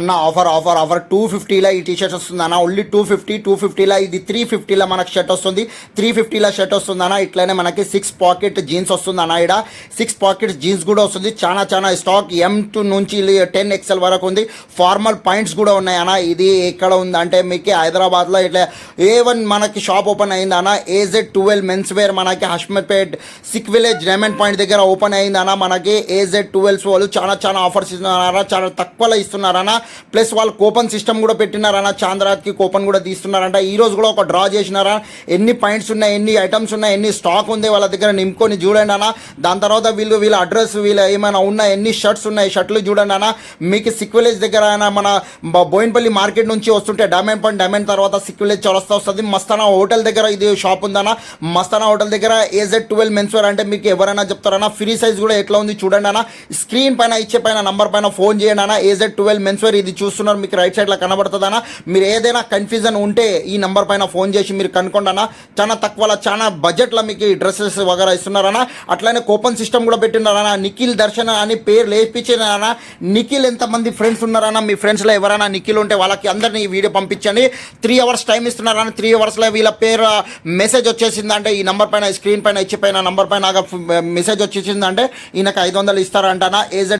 అన్న ఆఫర్ 250లో ఈ టీషర్ట్స్ వస్తుంది అన్న. ఓన్లీ 250లో ఇది 350లో మనకు షర్ట్ వస్తుంది. 350లో షర్ట్ వస్తుంది అన్న. ఇట్లనే మనకి 6 పాకెట్ జీన్స్ వస్తుంది అన్న. ఇక్కడ 6 పాకెట్ జీన్స్ కూడా వస్తుంది. చాలా స్టాక్ M2 నుంచి 10XL వరకు ఉంది. ఫార్మల్ పాయింట్స్ కూడా ఉన్నాయి అన్న. ఇది ఎక్కడ ఉంది అంటే మీకు హైదరాబాద్లో ఇట్లా A1 మనకి షాప్ ఓపెన్ అయింది అన్న. AZ12 మెన్స్ వేర్ మనకి Hashmatpet Sikh Village Diamond Point దగ్గర ఓపెన్ అయింది అన్న. మనకి AZ12 వాళ్ళు చాలా ఆఫర్స్ ఇస్తున్నారన్న. చాలా తక్కువలో ఇస్తున్నారన్న. ప్లస్ వాళ్ళు కూపన్ సిస్టమ్ కూడా పెట్టినారన్న. చాంద్రాత్కి కూపన్ కూడా తీస్తున్నారంట. ఈ రోజు కూడా ఒక డ్రా చేసినారా. ఎన్ని పాయింట్స్ ఉన్నాయి, ఎన్ని ఐటమ్స్ ఉన్నాయి, ఎన్ని స్టాక్ ఉంది వాళ్ళ దగ్గర నింపుకొని చూడండి అన్న. దాని తర్వాత వీళ్ళ అడ్రస్ వీళ్ళ ఏమైనా ఉన్నాయి, ఎన్ని షర్ట్స్ ఉన్నాయి, షర్ట్లు చూడండి అన్న. మీకు సిక్ విలేజ్ దగ్గర మన బోయిన్పల్లి మార్కెట్ నుంచి వస్తుంటే డైమండ్ పాయింట్, డైమండ్ తర్వాత సిక్ విలేజ్ చౌరస్తా వస్తుంది. మస్తానా హోటల్ దగ్గర ఇది షాప్ ఉందన్న. మస్తానా హోటల్ దగ్గర AZ12 మెన్స్ వేర్ అంటే మీకు ఎవరైనా చెప్తారన్న. ఫ్రీ సైజ్ కూడా ఎట్లా ఉంది చూడండి అన్న. స్క్రీన్ పైన ఇచ్చే నంబర్ పైన ఫోన్ చేయండి అన్న. AZ12 మెన్స్ వేర్ ఇది చూస్తున్నారు మీకు రైట్ సైడ్లో కనబడుతుందన్న. మీరు ఏదైనా కన్ఫ్యూజన్ ఉంటే ఈ నెంబర్ పైన ఫోన్ చేసి మీరు కనుక్కోండి అన్న. చాలా తక్కువలో చాలా బడ్జెట్లో మీకు ఈ డ్రెస్సెస్ వగేరా ఇస్తున్నారన్న. అట్లనే కూపన్ సిస్టమ్ కూడా పెట్టినారన్న. నిఖిల్ దర్శన్ అని పేరు లేపించారన్న. నిఖిల్ ఎంతమంది ఫ్రెండ్స్ ఉన్నారన్న, మీ ఫ్రెండ్స్లో ఎవరైనా నిఖిల్ ఉంటే వాళ్ళకి అందరినీ ఈ వీడియో పంపించండి. 3 అవర్స్ టైం ఇస్తున్నారన్న. 3 అవర్స్లో వీళ్ళ పేరు మెసేజ్ వచ్చేసిందంటే ఈ నెంబర్ పైన స్క్రీన్ పైన ఇచ్చిపోయిన నెంబర్ పైన మెసేజ్ వచ్చేసిందంటే ఈయనకు 500 ఇస్తారంట. AZ